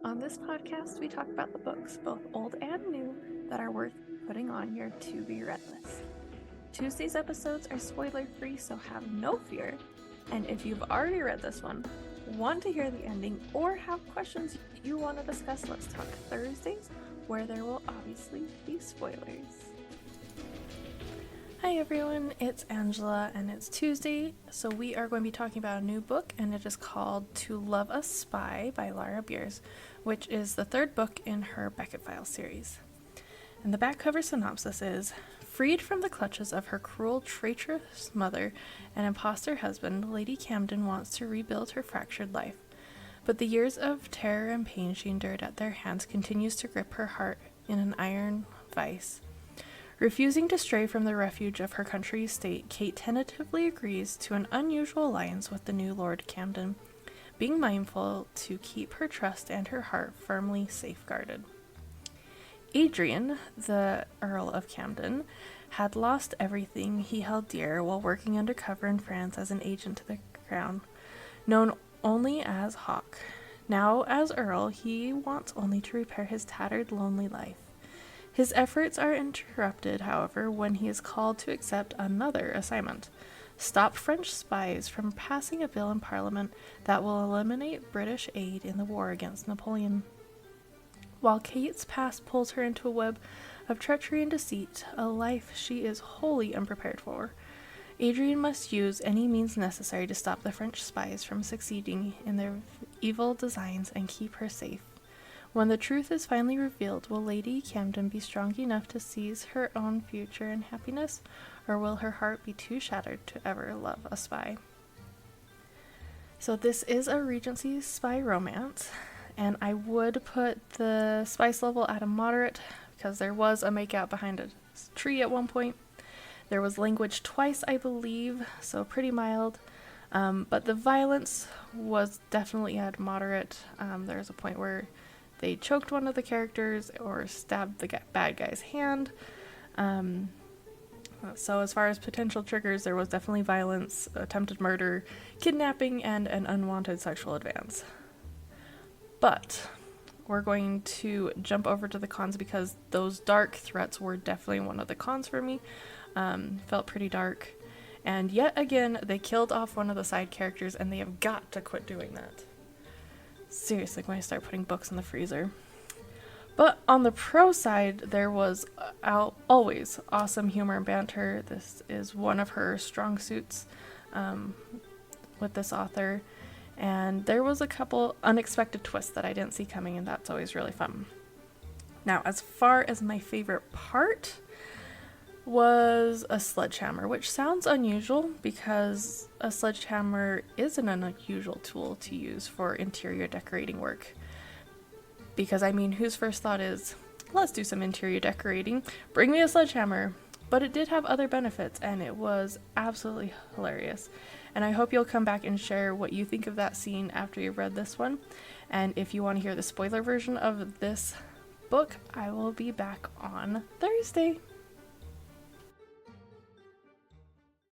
On this podcast, we talk about the books, both old and new, that are worth putting on your to-be-read list. Tuesday's episodes are spoiler-free, so have no fear. And if you've already read this one, want to hear the ending, or have questions you want to discuss, let's talk Thursdays, where there will obviously be spoilers. Hi everyone, it's Angela and it's Tuesday, so we are going to be talking about a new book, and it is called To Love a Spy by Laura Beers, which is the third book in her Beckett Files series. And the back cover synopsis is, freed from the clutches of her cruel, traitorous mother and imposter husband, Lady Camden wants to rebuild her fractured life. But the years of terror and pain she endured at their hands continues to grip her heart in an iron vice. Refusing to stray from the refuge of her country estate, Kate tentatively agrees to an unusual alliance with the new Lord Camden, being mindful to keep her trust and her heart firmly safeguarded. Adrian, the Earl of Camden, had lost everything he held dear while working undercover in France as an agent to the crown, known only as Hawke. Now, as Earl, he wants only to repair his tattered, lonely life. His efforts are interrupted, however, when he is called to accept another assignment: stop French spies from passing a bill in Parliament that will eliminate British aid in the war against Napoleon. While Kate's past pulls her into a web of treachery and deceit, a life she is wholly unprepared for, Adrian must use any means necessary to stop the French spies from succeeding in their evil designs and keep her safe. When the truth is finally revealed, will Lady Camden be strong enough to seize her own future and happiness, or will her heart be too shattered to ever love a spy? So this is a Regency spy romance, and I would put the spice level at a moderate, because there was a makeout behind a tree at one point. There was language twice, I believe, so pretty mild. But the violence was definitely at moderate. There's a point where they choked one of the characters or stabbed the bad guy's hand. So as far as potential triggers, there was definitely violence, attempted murder, kidnapping, and an unwanted sexual advance. But we're going to jump over to the cons, because those dark threats were definitely one of the cons for me. Felt pretty dark. And yet again, they killed off one of the side characters, and they have got to quit doing that. Seriously, when I start putting books in the freezer. But on the pro side, there was always awesome humor and banter. This is one of her strong suits with this author. And there was a couple unexpected twists that I didn't see coming, and that's always really fun. Now, as far as my favorite part was a sledgehammer, which sounds unusual because a sledgehammer is an unusual tool to use for interior decorating work. Because, I mean, whose first thought is, let's do some interior decorating, bring me a sledgehammer? But it did have other benefits, and it was absolutely hilarious. And I hope you'll come back and share what you think of that scene after you've read this one. And if you want to hear the spoiler version of this book, I will be back on Thursday.